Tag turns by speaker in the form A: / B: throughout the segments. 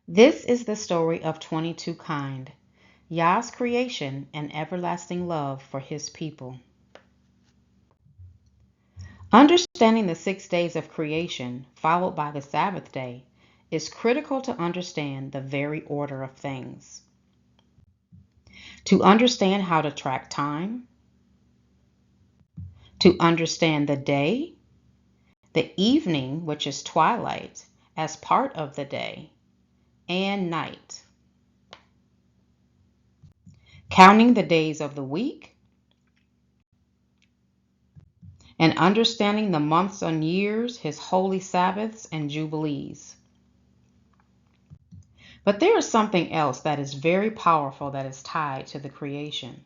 A: This is the story of 22 kind, Yah's creation and everlasting love for his people. Understanding the 6 days of creation, followed by the Sabbath day, is critical to understand the very order of things. To understand how to track time, to understand the day, the evening, which is twilight, as part of the day, and night. Counting the days of the week, and understanding the months and years, his holy Sabbaths and Jubilees. But there is something else that is very powerful that is tied to the creation.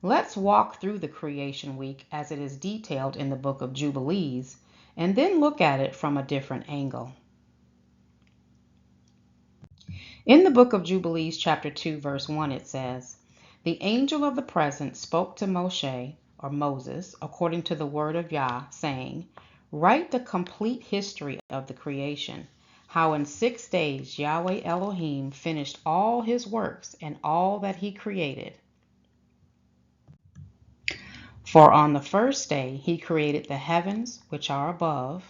A: Let's walk through the creation week as it is detailed in the book of Jubilees, and then look at it from a different angle. In the book of Jubilees, chapter 2, verse 1, it says, "The angel of the presence spoke to Moshe, or Moses, according to the word of Yah, saying, Write the complete history of the creation, how in 6 days Yahweh Elohim finished all his works and all that he created. For on the first day he created the heavens which are above,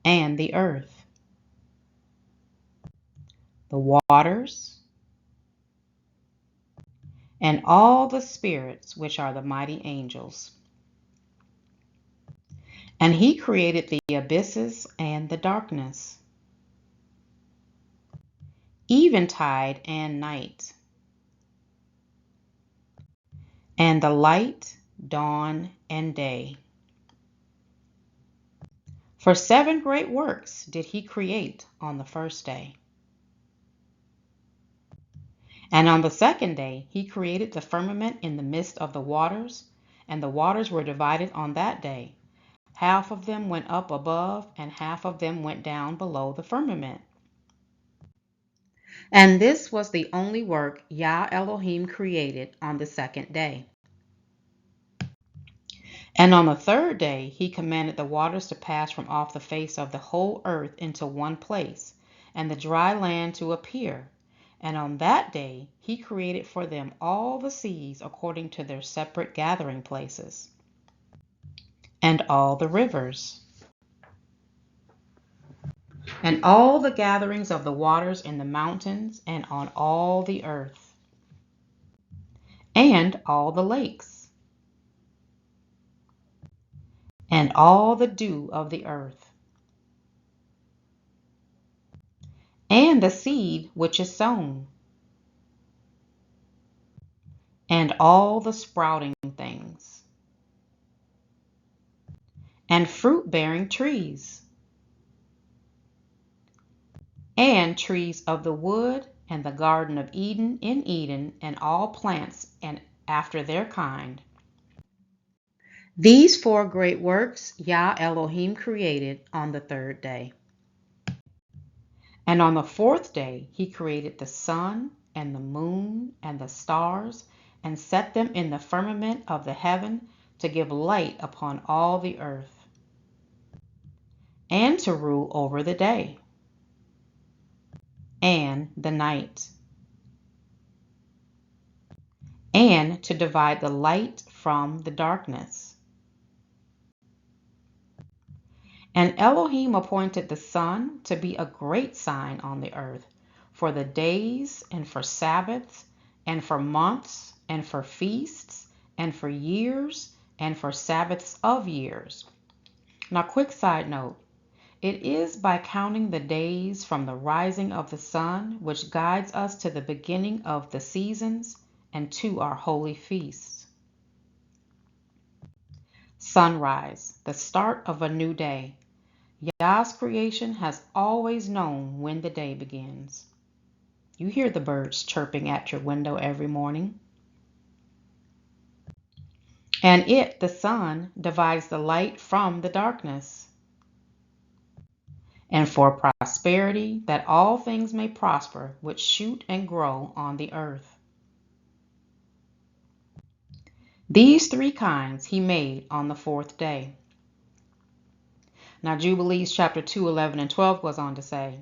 A: and the earth, the waters, and all the spirits which are the mighty angels. And he created the abysses and the darkness, eventide and night, and the light, dawn, and day. For 7 great works did he create on the first day. And on the second day he created the firmament in the midst of the waters, and the waters were divided on that day. Half of them went up above, and half of them went down below the firmament. And this was the only work Yah Elohim created on the second day. And on the third day he commanded the waters to pass from off the face of the whole earth into one place, and the dry land to appear. And on that day he created for them all the seas according to their separate gathering places, and all the rivers, and all the gatherings of the waters in the mountains and on all the earth, and all the lakes, and all the dew of the earth, and the seed which is sown, and all the sprouting things, and fruit-bearing trees, and trees of the wood, and the garden of Eden in Eden, and all plants and after their kind. These 4 great works Yah Elohim created on the third day. And on the fourth day he created the sun and the moon and the stars, and set them in the firmament of the heaven to give light upon all the earth, and to rule over the day and the night, and to divide the light from the darkness. And Elohim appointed the sun to be a great sign on the earth, for the days, and for Sabbaths, and for months, and for feasts, and for years, and for Sabbaths of years. Now, quick side note. It is by counting the days from the rising of the sun which guides us to the beginning of the seasons and to our holy feasts. Sunrise, the start of a new day. Yah's creation has always known when the day begins. You hear the birds chirping at your window every morning. And it, the sun, divides the light from the darkness. And for prosperity, that all things may prosper which shoot and grow on the earth. These 3 kinds he made on the 4th day. Now Jubilees chapter 2, 11 and 12 goes on to say,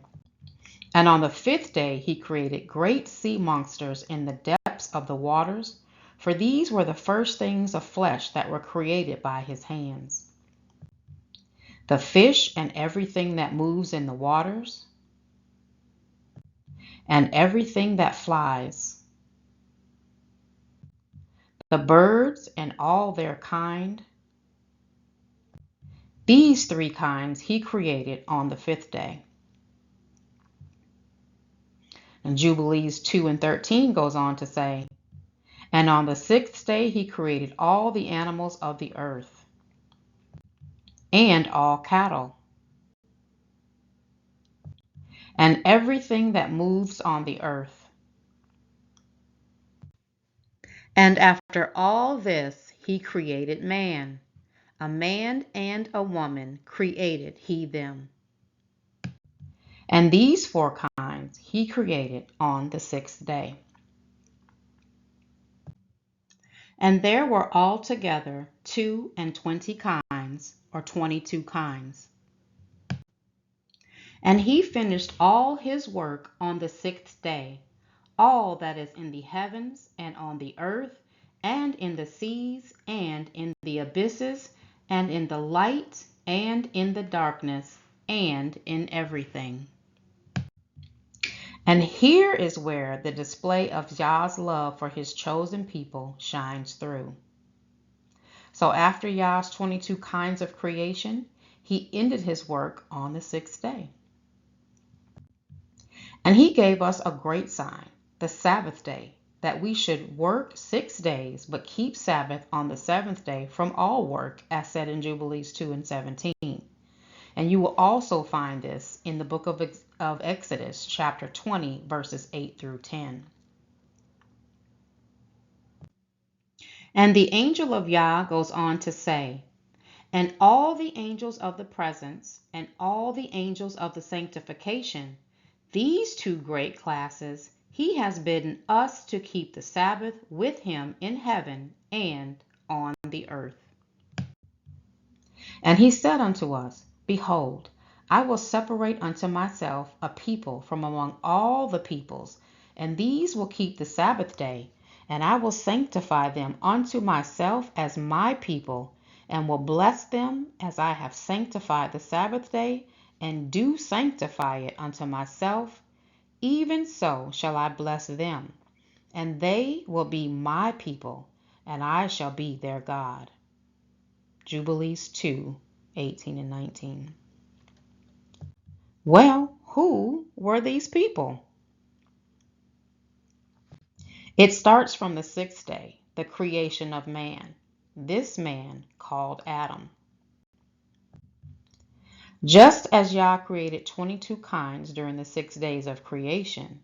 A: And on the fifth day he created great sea monsters in the depths of the waters, for these were the first things of flesh that were created by his hands. The fish and everything that moves in the waters, and everything that flies, the birds and all their kind. These three kinds he created on the fifth day. And Jubilees 2:13 goes on to say, and on the sixth day he created all the animals of the earth, and all cattle, and everything that moves on the earth. And after all this he created man. A man and a woman created he them. And these four kinds he created on the sixth day. And there were altogether 22 kinds, or 22 kinds. And he finished all his work on the sixth day, all that is in the heavens and on the earth and in the seas and in the abysses and in the light and in the darkness and in everything. And here is where the display of Yah's love for his chosen people shines through. So after Yah's 22 kinds of creation, he ended his work on the sixth day. And he gave us a great sign, the Sabbath day, that we should work 6 days, but keep Sabbath on the seventh day from all work, as said in Jubilees 2:17. And you will also find this in the book of Exodus, chapter 20, verses 8 through 10. And the angel of Yah goes on to say, and all the angels of the presence and all the angels of the sanctification, these two great classes, he has bidden us to keep the Sabbath with him in heaven and on the earth. And he said unto us, behold, I will separate unto myself a people from among all the peoples, and these will keep the Sabbath day, and I will sanctify them unto myself as my people, and will bless them as I have sanctified the Sabbath day, and do sanctify it unto myself. Even so shall I bless them, and they will be my people, and I shall be their God. Jubilees 2:18 and 19. Well, who were these people? It starts from the sixth day, the creation of man. This man called Adam. Just as Yah created 22 kinds during the 6 days of creation,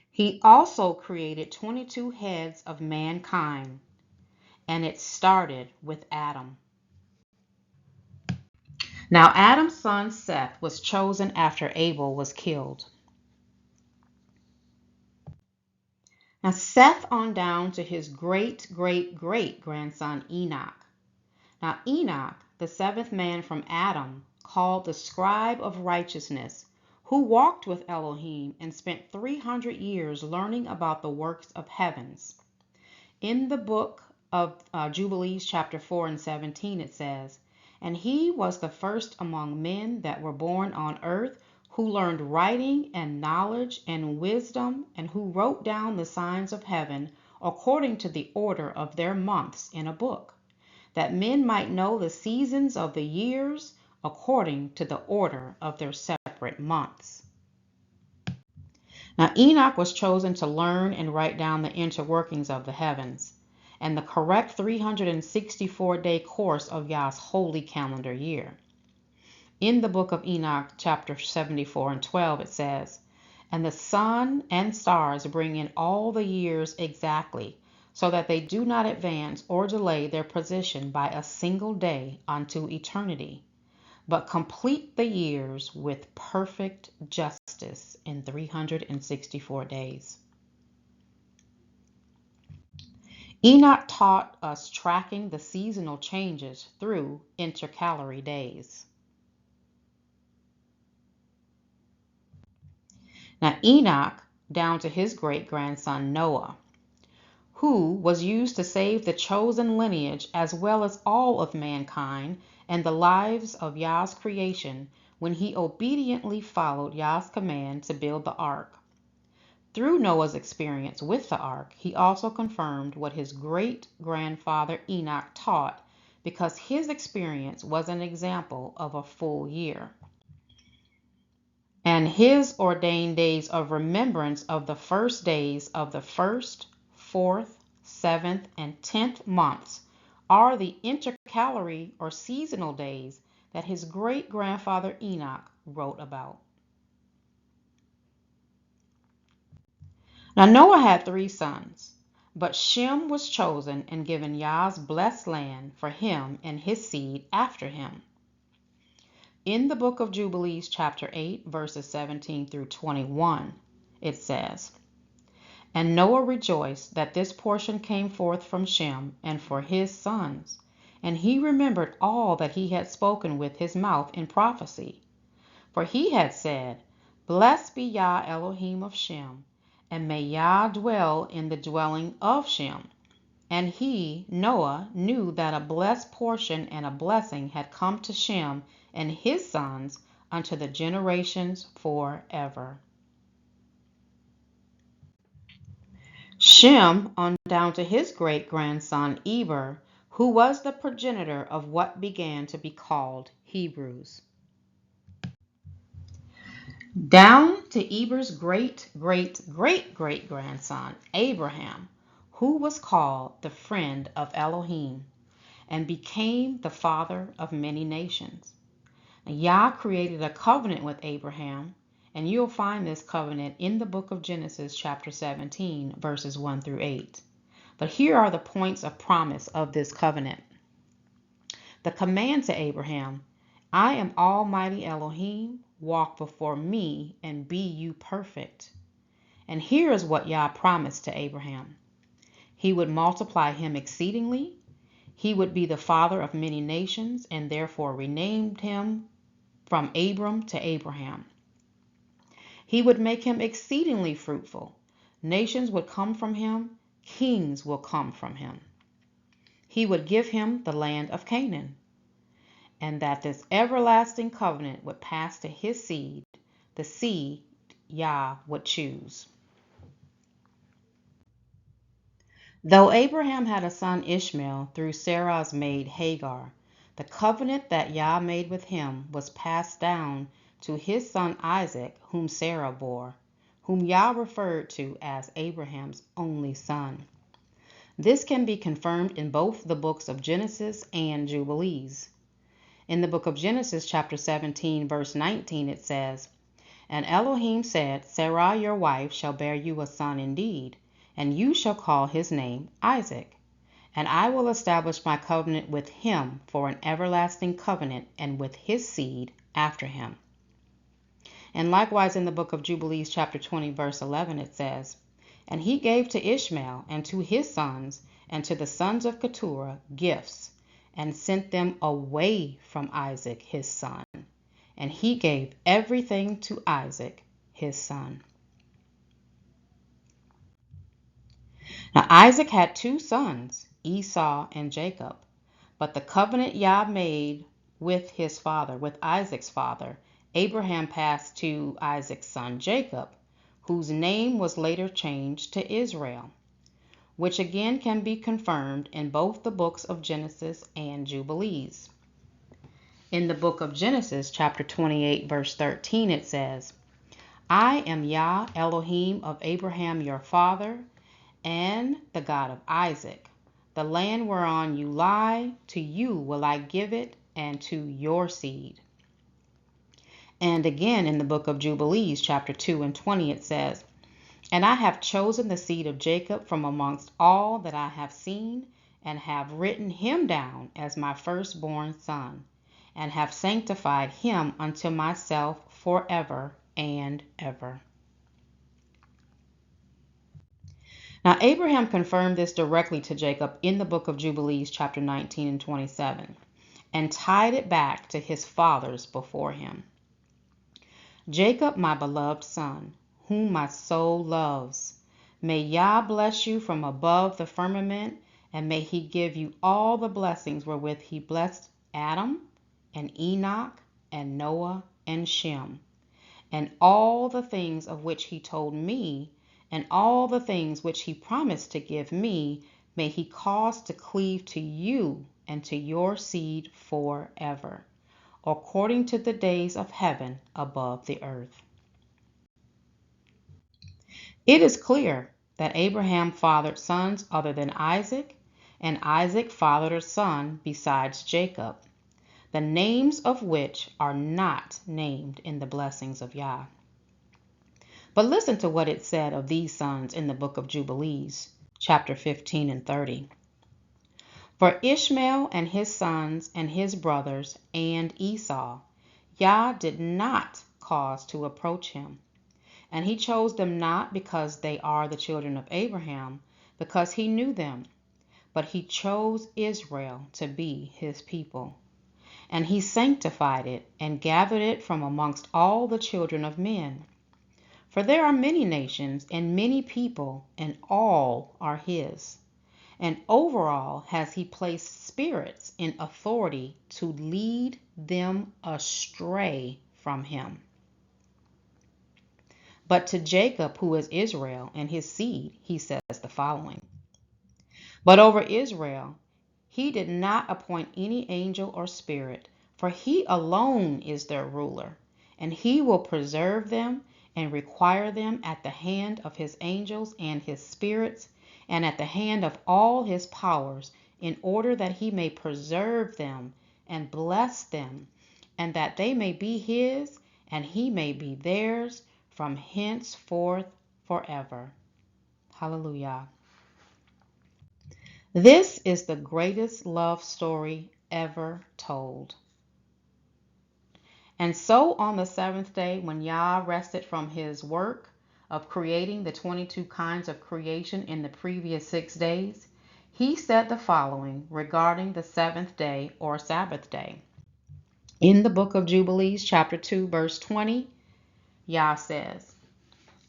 A: he also created 22 heads of mankind, and it started with Adam. Now Adam's son Seth was chosen after Abel was killed. Now Seth on down to his great grandson Enoch. Now Enoch, the seventh man from Adam, called the scribe of righteousness, who walked with Elohim and spent 300 years learning about the works of heavens. In the book of Jubilees chapter 4 and 17 it says, and he was the first among men that were born on earth, who learned writing and knowledge and wisdom, and who wrote down the signs of heaven according to the order of their months in a book, that men might know the seasons of the years according to the order of their separate months. Now Enoch was chosen to learn and write down the interworkings of the heavens and the correct 364-day course of Yah's holy calendar year. In the book of Enoch, chapter 74 and 12, it says, and the sun and stars bring in all the years exactly, so that they do not advance or delay their position by a single day unto eternity, but complete the years with perfect justice in 364 days. Enoch taught us tracking the seasonal changes through intercalary days. Now Enoch down to his great-grandson Noah, who was used to save the chosen lineage as well as all of mankind and the lives of Yah's creation when he obediently followed Yah's command to build the ark. Through Noah's experience with the ark, he also confirmed what his great-grandfather Enoch taught because his experience was an example of a full year. And his ordained days of remembrance of the first days of the first, fourth, seventh, and 10th months are the intercalary or seasonal days that his great-grandfather Enoch wrote about. Now Noah had 3 sons, but Shem was chosen and given Yah's blessed land for him and his seed after him. In the book of Jubilees, chapter 8, verses 17 through 21, it says, "And Noah rejoiced that this portion came forth from Shem and for his sons, and he remembered all that he had spoken with his mouth in prophecy. For he had said, Blessed be Yah Elohim of Shem, and may Yah dwell in the dwelling of Shem. And he, Noah, knew that a blessed portion and a blessing had come to Shem and his sons unto the generations forever." Shem on down to his great-grandson Eber, who was the progenitor of what began to be called Hebrews. Down to Eber's great-great-great-great-grandson Abraham, who was called the friend of Elohim and became the father of many nations. Yah created a covenant with Abraham, and you'll find this covenant in the book of Genesis chapter 17 verses 1 through 8. But here are the points of promise of this covenant. The command to Abraham, "I am Almighty Elohim, walk before me and be you perfect." And here is what Yah promised to Abraham. He would multiply him exceedingly. He would be the father of many nations, and therefore renamed him from Abram to Abraham. He would make him exceedingly fruitful. Nations would come from him. Kings will come from him. He would give him the land of Canaan, and that this everlasting covenant would pass to his seed, the seed Yah would choose. Though Abraham had a son Ishmael through Sarah's maid Hagar, the covenant that Yah made with him was passed down to his son Isaac, whom Sarah bore, whom Yah referred to as Abraham's only son. This can be confirmed in both the books of Genesis and Jubilees. In the book of Genesis, chapter 17, verse 19, it says, "And Elohim said, Sarah your wife shall bear you a son indeed, and you shall call his name Isaac. And I will establish my covenant with him for an everlasting covenant, and with his seed after him." And likewise in the book of Jubilees, chapter 20, verse 11, it says, "And he gave to Ishmael and to his sons and to the sons of Keturah gifts, and sent them away from Isaac his son. And he gave everything to Isaac his son." Now Isaac had 2 sons, Esau and Jacob. But the covenant Yah made with his father, with Isaac's father, Abraham passed to Isaac's son Jacob, whose name was later changed to Israel, which again can be confirmed in both the books of Genesis and Jubilees. In the book of Genesis, chapter 28, verse 13, it says, "I am Yah Elohim of Abraham your father, and the God of Isaac. The land whereon you lie, to you will I give it, and to your seed." And again in the book of Jubilees, chapter 2 and 20, it says, "And I have chosen the seed of Jacob from amongst all that I have seen, and have written him down as my firstborn son, and have sanctified him unto myself forever and ever." Now Abraham confirmed this directly to Jacob in the book of Jubilees, chapter 19 and 27, and tied it back to his fathers before him. "Jacob, my beloved son, whom my soul loves. May Yah bless you from above the firmament, and may he give you all the blessings wherewith he blessed Adam and Enoch and Noah and Shem, and all the things of which he told me, and all the things which he promised to give me, may he cause to cleave to you and to your seed forever, according to the days of heaven above the earth. It is clear that Abraham fathered sons other than Isaac, and Isaac fathered a son besides Jacob, the names of which are not named in the blessings of Yah. But listen to what it said of these sons in the book of Jubilees, chapter 15 and 30. For Ishmael and his sons and his brothers and Esau, Yah did not cause to approach him. And he chose them not because they are the children of Abraham, because he knew them, but he chose Israel to be his people. And he sanctified it and gathered it from amongst all the children of men. For there are many nations and many people, and all are his. And over all has he placed spirits in authority to lead them astray from him. But to Jacob, who is Israel and his seed, he says the following. But over Israel he did not appoint any angel or spirit, for he alone is their ruler, and he will preserve them and require them at the hand of his angels and his spirits, and at the hand of all his powers, in order that he may preserve them and bless them, and that they may be his, and he may be theirs from henceforth forever. Hallelujah. This is the greatest love story ever told. And so on the seventh day, when Yah rested from his work of creating the 22 kinds of creation in the previous 6 days, he said the following regarding the seventh day or Sabbath day. In the book of Jubilees, chapter 2, verse 20, Yah says,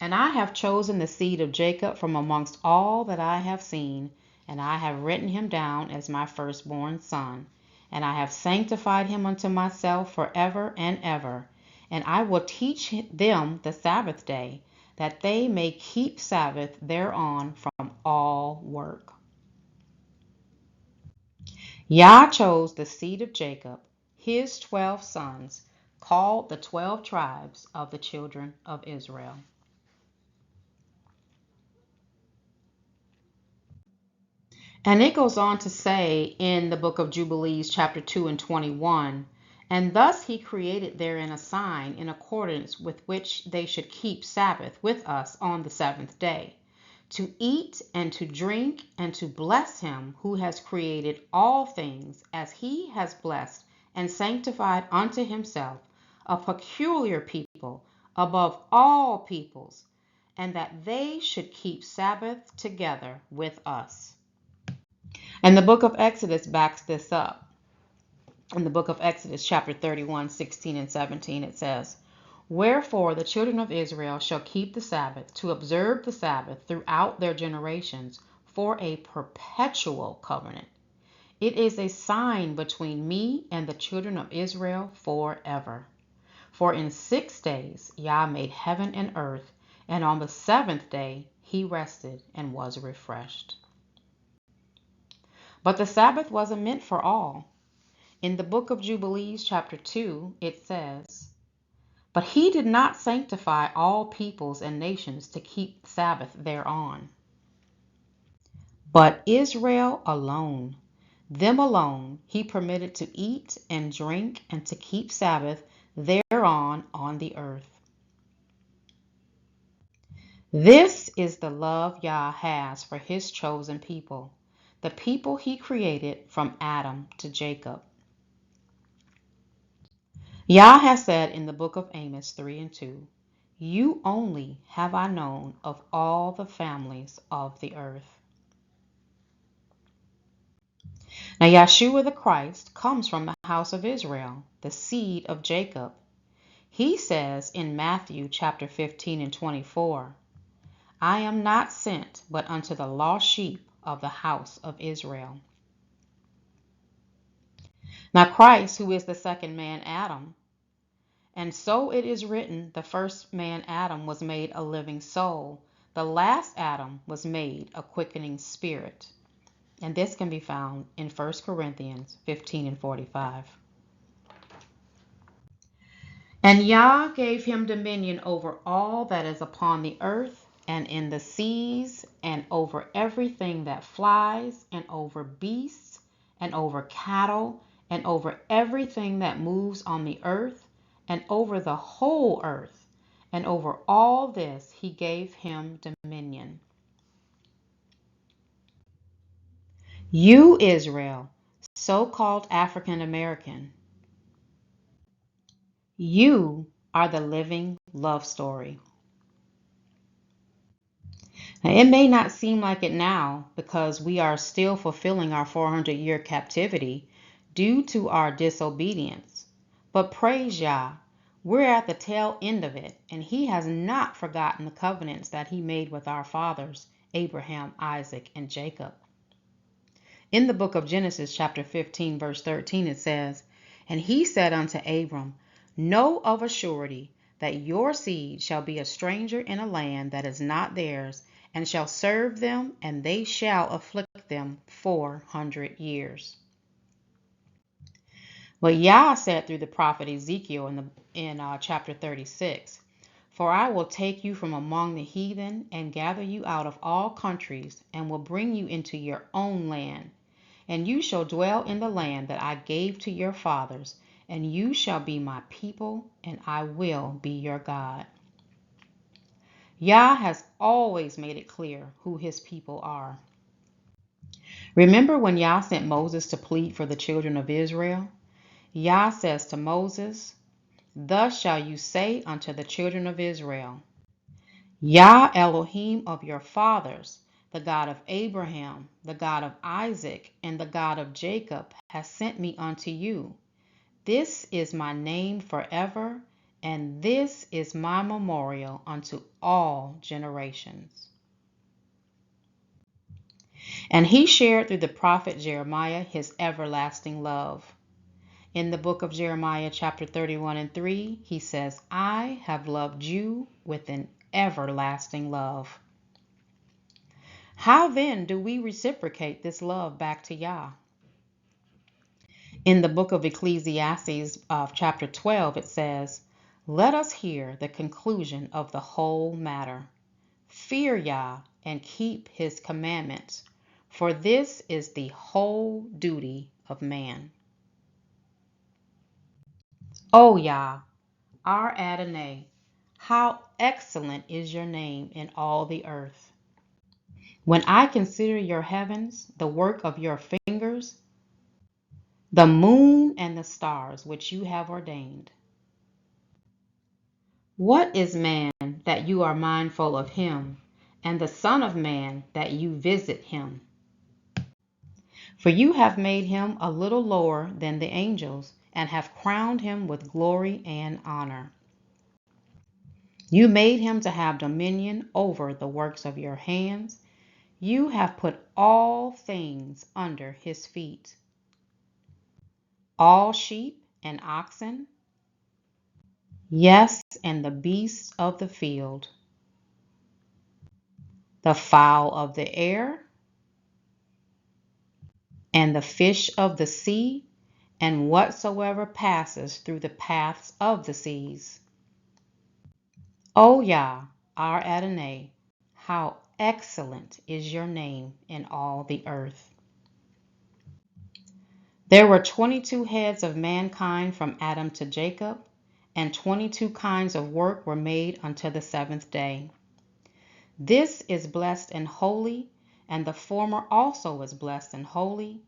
A: And I have chosen the seed of Jacob from amongst all that I have seen, and I have written him down as my firstborn son. And I have sanctified him unto myself forever and ever. And I will teach them the Sabbath day, that they may keep Sabbath thereon from all work. Yah chose the seed of Jacob, his 12 sons, called the 12 tribes of the children of Israel. And it goes on to say in the book of Jubilees, chapter 2 and 21, And thus he created therein a sign in accordance with which they should keep Sabbath with us on the seventh day, to eat and to drink and to bless him who has created all things, as he has blessed and sanctified unto himself a peculiar people above all peoples, and that they should keep Sabbath together with us. And the book of Exodus backs this up. In the book of Exodus, chapter 31, 16 and 17, it says, Wherefore the children of Israel shall keep the Sabbath, to observe the Sabbath throughout their generations, for a perpetual covenant. It is a sign between me and the children of Israel forever. For in 6 days Yah made heaven and earth, and on the seventh day he rested and was refreshed. But the Sabbath wasn't meant for all. In the book of Jubilees, chapter 2, it says, But he did not sanctify all peoples and nations to keep Sabbath thereon, but Israel alone. Them alone he permitted to eat and drink and to keep Sabbath thereon on the earth. This is the love Yah has for his chosen people, the people he created from Adam to Jacob. Yah has said in the book of Amos 3 and 2, You only have I known of all the families of the earth. Now Yeshua the Christ comes from the house of Israel, the seed of Jacob. He says in Matthew chapter 15 and 24, I am not sent but unto the lost sheep of the house of Israel. Now Christ, who is the second man, Adam, and so it is written, the first man, Adam, was made a living soul. The last Adam was made a quickening spirit. And this can be found in 1 Corinthians 15 and 45. And Yah gave him dominion over all that is upon the earth and in the seas, and over everything that flies, and over beasts, and over cattle, and over everything that moves on the earth, and over the whole earth. And over all this he gave him dominion. You, Israel, so-called African American, you are the living love story. Now, it may not seem like it now because we are still fulfilling our 400-year captivity due to our disobedience. But praise Yah, we're at the tail end of it, and he has not forgotten the covenants that he made with our fathers, Abraham, Isaac, and Jacob. In the book of Genesis, chapter 15, verse 13, it says, And he said unto Abram, Know of a surety that your seed shall be a stranger in a land that is not theirs, and shall serve them, and they shall afflict them 400 years. But Yah said through the prophet Ezekiel in chapter 36, For I will take you from among the heathen, and gather you out of all countries, and will bring you into your own land. And you shall dwell in the land that I gave to your fathers, and you shall be my people, and I will be your God. Yah has always made it clear who his people are. Remember when Yah sent Moses to plead for the children of Israel? Yah says to Moses, Thus shall you say unto the children of Israel, Yah Elohim of your fathers, the God of Abraham, the God of Isaac, and the God of Jacob, has sent me unto you. This is my name forever, and this is my memorial unto all generations. And he shared through the prophet Jeremiah his everlasting love. In the book of Jeremiah, chapter 31 and 3, he says, I have loved you with an everlasting love. How then do we reciprocate this love back to Yah? In the book of Ecclesiastes, chapter 12, it says, Let us hear the conclusion of the whole matter. Fear Yah and keep his commandments, for this is the whole duty of man. O Yah, our Adonai, how excellent is your name in all the earth. When I consider your heavens, the work of your fingers, the moon and the stars which you have ordained. What is man that you are mindful of him, and the Son of Man that you visit him? For you have made him a little lower than the angels, and have crowned him with glory and honor. You made him to have dominion over the works of your hands. You have put all things under his feet, all sheep and oxen, yes, and the beasts of the field, the fowl of the air, and the fish of the sea, and whatsoever passes through the paths of the seas. O Yah, our Adonai, how excellent is your name in all the earth. There were 22 heads of mankind from Adam to Jacob, and 22 kinds of work were made unto the seventh day. This is blessed and holy, and the former also is blessed and holy,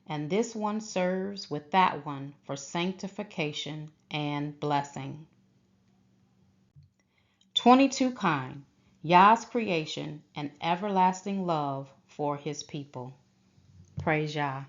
A: and this one serves with that one for sanctification and blessing. 22 kind, Yah's creation and everlasting love for his people. Praise Yah.